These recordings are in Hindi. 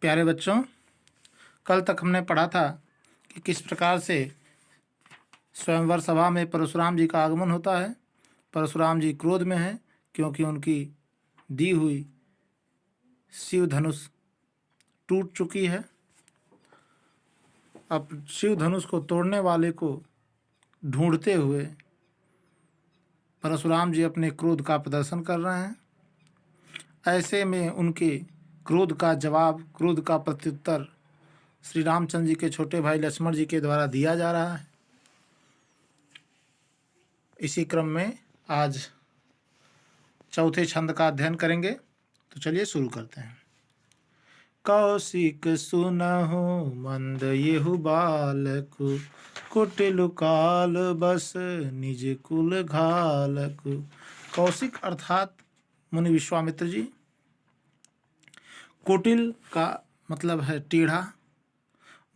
प्यारे बच्चों, कल तक हमने पढ़ा था कि किस प्रकार से स्वयंवर सभा में परशुराम जी का आगमन होता है। परशुराम जी क्रोध में हैं क्योंकि उनकी दी हुई शिव धनुष टूट चुकी है। अब शिव धनुष को तोड़ने वाले को ढूंढते हुए परशुराम जी अपने क्रोध का प्रदर्शन कर रहे हैं। ऐसे में उनके क्रोध का जवाब, क्रोध का प्रत्युत्तर श्री रामचंद्र जी के छोटे भाई लक्ष्मण जी के द्वारा दिया जा रहा है। इसी क्रम में आज चौथे छंद का अध्ययन करेंगे, तो चलिए शुरू करते हैं। कौशिक सुनहु मंद येहु बालकु, कुटिल काल बस निज कुल घालकु। कौशिक अर्थात मुनि विश्वामित्र जी। कुटिल का मतलब है टेढ़ा,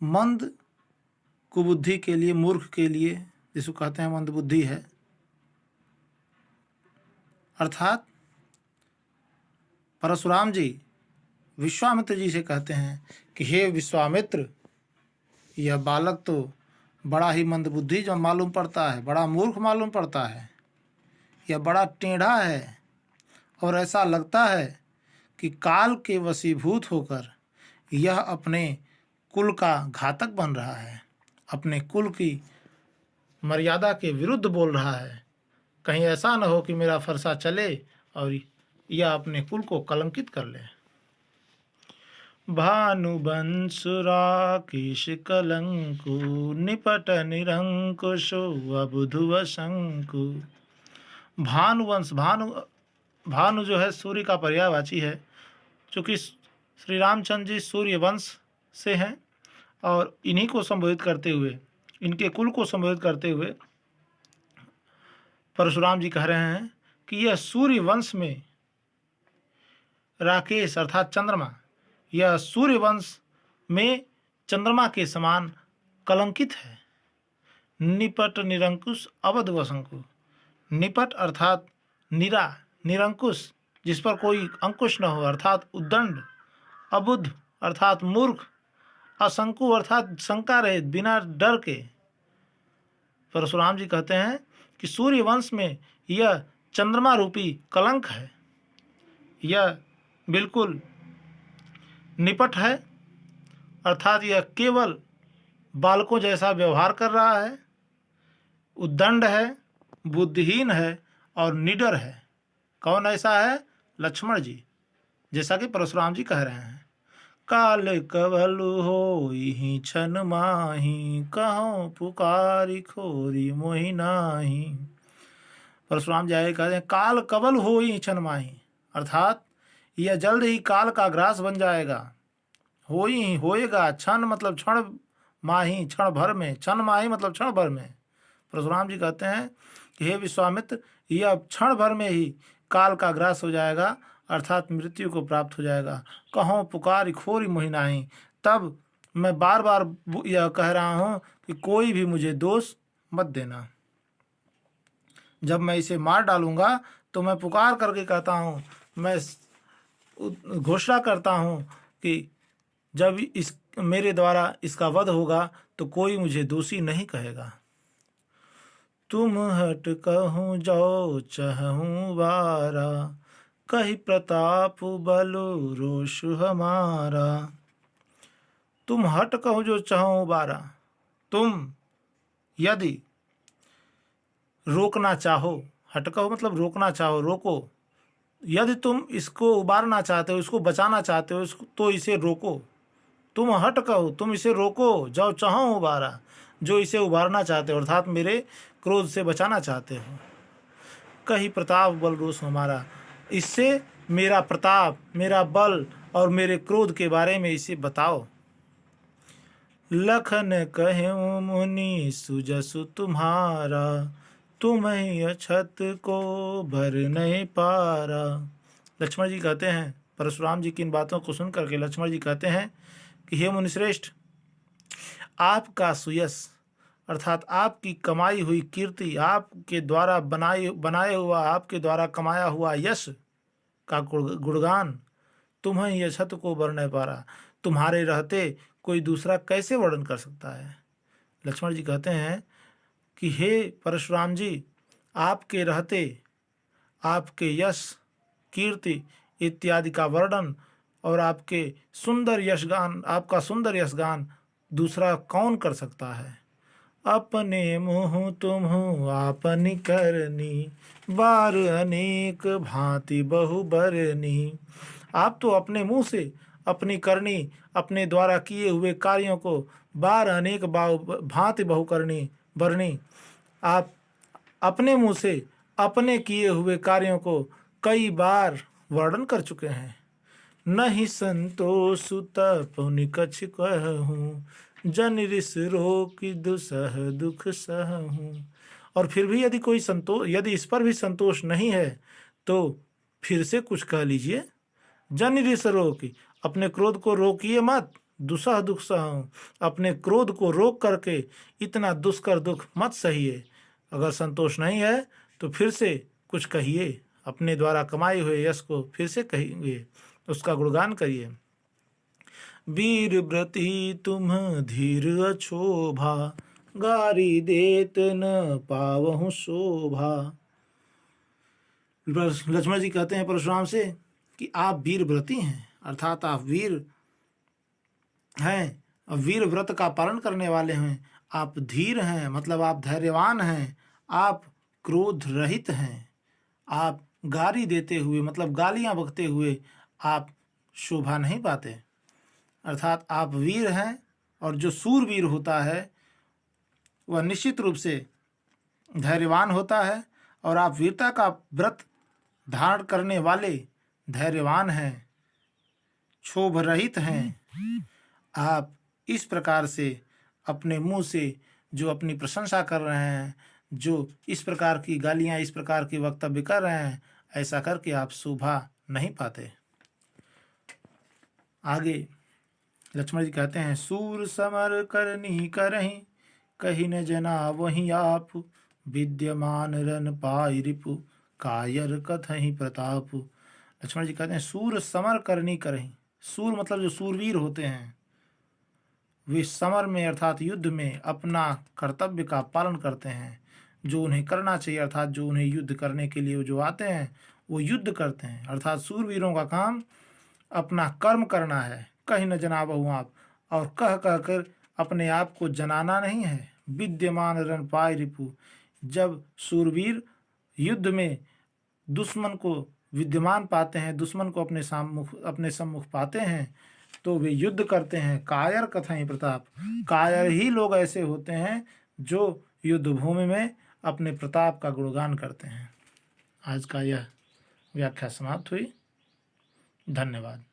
मंद कुबुद्धि के लिए, मूर्ख के लिए, जिसको कहते हैं मंद बुद्धि है। अर्थात परशुराम जी विश्वामित्र जी से कहते हैं कि हे विश्वामित्र, यह बालक तो बड़ा ही मंदबुद्धि जो मालूम पड़ता है, बड़ा मूर्ख मालूम पड़ता है। यह बड़ा टेढ़ा है और ऐसा लगता है कि काल के वशीभूत होकर यह अपने कुल का घातक बन रहा है, अपने कुल की मर्यादा के विरुद्ध बोल रहा है। कहीं ऐसा न हो कि मेरा फरसा चले और यह अपने कुल को कलंकित कर ले। भानुवंश राकेश कलंकु, निपट निरंकुशो अबुधुव शंकु। भानुवंश, भानु जो है सूर्य का पर्यायवाची है। चूँकि श्री रामचंद्र जी सूर्य वंश से हैं और इन्हीं को संबोधित करते हुए, इनके कुल को संबोधित करते हुए परशुराम जी कह रहे हैं कि यह सूर्य वंश में राकेश अर्थात चंद्रमा, यह सूर्य वंश में चंद्रमा के समान कलंकित है। निपट निरंकुश अवधुव शंकु। निपट अर्थात निरा, निरंकुश जिस पर कोई अंकुश न हो अर्थात उद्दंड, अबुद्ध अर्थात मूर्ख, असंकु अर्थात शंका रहित, बिना डर के। परशुराम जी कहते हैं कि सूर्य वंश में यह चंद्रमा रूपी कलंक है। यह बिल्कुल निपट है अर्थात यह केवल बालकों जैसा व्यवहार कर रहा है, उद्दंड है, बुद्धिहीन है और निडर है। कौन ऐसा है? लक्ष्मण जी, जैसा कि परशुराम जी कह रहे हैं। काल कवल होई छन माही, कहो पुकारी खोरी मोहि नाही। परशुराम जी आगे कहते हैं काल कवल होई छन माही, अर्थात यह जल्द ही काल का ग्रास बन जाएगा। होई होएगा, क्षण मतलब क्षण, माही क्षण भर में, क्षण माही मतलब क्षण भर में। परशुराम जी कहते हैं कि हे विश्वामित्र, यह क्षण भर में ही काल का ग्रास हो जाएगा अर्थात मृत्यु को प्राप्त हो जाएगा। कहो पुकार खोरी मोहि नाही, तब मैं बार बार यह कह रहा हूँ कि कोई भी मुझे दोष मत देना। जब मैं इसे मार डालूंगा तो मैं पुकार करके कहता हूँ, मैं घोषणा करता हूँ कि जब इस मेरे द्वारा इसका वध होगा तो कोई मुझे दोषी नहीं कहेगा। तुम हट कहूँ जाओ चहूँ बारा, कही प्रताप बलो रोष हमारा। तुम हट कहूँ जो चाहो बारा, तुम यदि रोकना चाहो, हट कहो मतलब रोकना चाहो, रोको। यदि तुम इसको उबारना चाहते हो, इसको बचाना चाहते हो, तो इसे रोको। तुम हट कहो, तुम इसे रोको, जाओ चाहो उबारा, जो इसे उबारना चाहते हो अर्थात मेरे क्रोध से बचाना चाहते हो। कही प्रताप बल रोष हमारा, इससे मेरा प्रताप, मेरा बल और मेरे क्रोध के बारे में इसे बताओ। लखन कहूँ मुनि सुजसु तुम्हारा, तुम ही अछत को भर नहीं पारा। लक्ष्मण जी कहते हैं, परशुराम जी की इन बातों को सुन करके लक्ष्मण जी कहते हैं कि हे मुनिश्रेष्ठ, आपका सुयश अर्थात आपकी कमाई हुई कीर्ति, आपके द्वारा बनाए हुआ, आपके द्वारा कमाया हुआ यश का गुणगान तुम्हें यछत को वर्णय पारा, तुम्हारे रहते कोई दूसरा कैसे वर्णन कर सकता है। लक्ष्मण जी कहते हैं कि हे परशुराम जी, आपके रहते आपके यश कीर्ति इत्यादि का वर्णन और आपके सुंदर यशगान, आपका सुंदर यशगान दूसरा कौन कर सकता है। अपने मुँह तुम्हु आपनी करनी, बार अनेक भांति बहु बरनी। आप तो अपने मुंह से अपनी करनी, अपने द्वारा किए हुए कार्यों को बार अनेक भांति बहु करनी बरनी, आप अपने मुंह से अपने किए हुए कार्यों को कई बार वर्णन कर चुके हैं। नहीं संतोष पुनि कछ कहूँ, जन रिस रोकि दुसह दुख सहूँ। और फिर भी यदि इस पर भी संतोष नहीं है तो फिर से कुछ कह लीजिए। जन रिस रोकि, अपने क्रोध को रोकिए मत, दुसह दुख सहूँ, अपने क्रोध को रोक करके इतना दुष्कर दुख मत सहिए। अगर संतोष नहीं है तो फिर से कुछ कहिए, अपने द्वारा कमाए हुए यश को फिर से कहिए, उसका गुणगान करिए। वीर व्रती तुम धीर अछोभा, गारी देत न पावहु शोभा। लक्ष्मण जी कहते हैं परशुराम से कि आप वीर व्रती हैं, अर्थात आप वीर हैं, वीर व्रत का पालन करने वाले हैं। आप धीर हैं, मतलब आप धैर्यवान हैं। आप क्रोध रहित हैं। आप गाली देते हुए, मतलब गालियां बकते हुए आप शोभा नहीं पाते। अर्थात आप वीर हैं, और जो सूरवीर होता है वह निश्चित रूप से धैर्यवान होता है, और आप वीरता का व्रत धारण करने वाले धैर्यवान हैं, क्षोभ रहित हैं। आप इस प्रकार से अपने मुंह से जो अपनी प्रशंसा कर रहे हैं, जो इस प्रकार की गालियां, इस प्रकार की वक्तव्य कर रहे हैं, ऐसा करके आप शोभा नहीं पाते। आगे लक्ष्मण जी कहते हैं, सूर समर करनी करहीं, कहीं न जना वहीं आप, विद्यमान रन पाई रिपु, कायर कथहीं प्रताप। लक्ष्मण जी कहते हैं सूर समर करनी करहीं। सूर मतलब जो सूरवीर होते हैं, वे समर में अर्थात युद्ध में अपना कर्तव्य का पालन करते हैं। जो उन्हें करना चाहिए, अर्थात जो उन्हें युद्ध करने के लिए जो आते हैं वो युद्ध करते हैं। अर्थात सूरवीरों का काम अपना कर्म करना है। कहीं न जनाबहु आप, और कह कह कर अपने आप को जनाना नहीं है। विद्यमान रण पाय रिपु, जब सूरवीर युद्ध में दुश्मन को विद्यमान पाते हैं, दुश्मन को अपने सम्मुख पाते हैं, तो वे युद्ध करते हैं। कायर कथहीं प्रताप, कायर ही लोग ऐसे होते हैं जो युद्ध भूमि में अपने प्रताप का गुणगान करते हैं। आज का यह व्याख्या समाप्त हुई। धन्यवाद।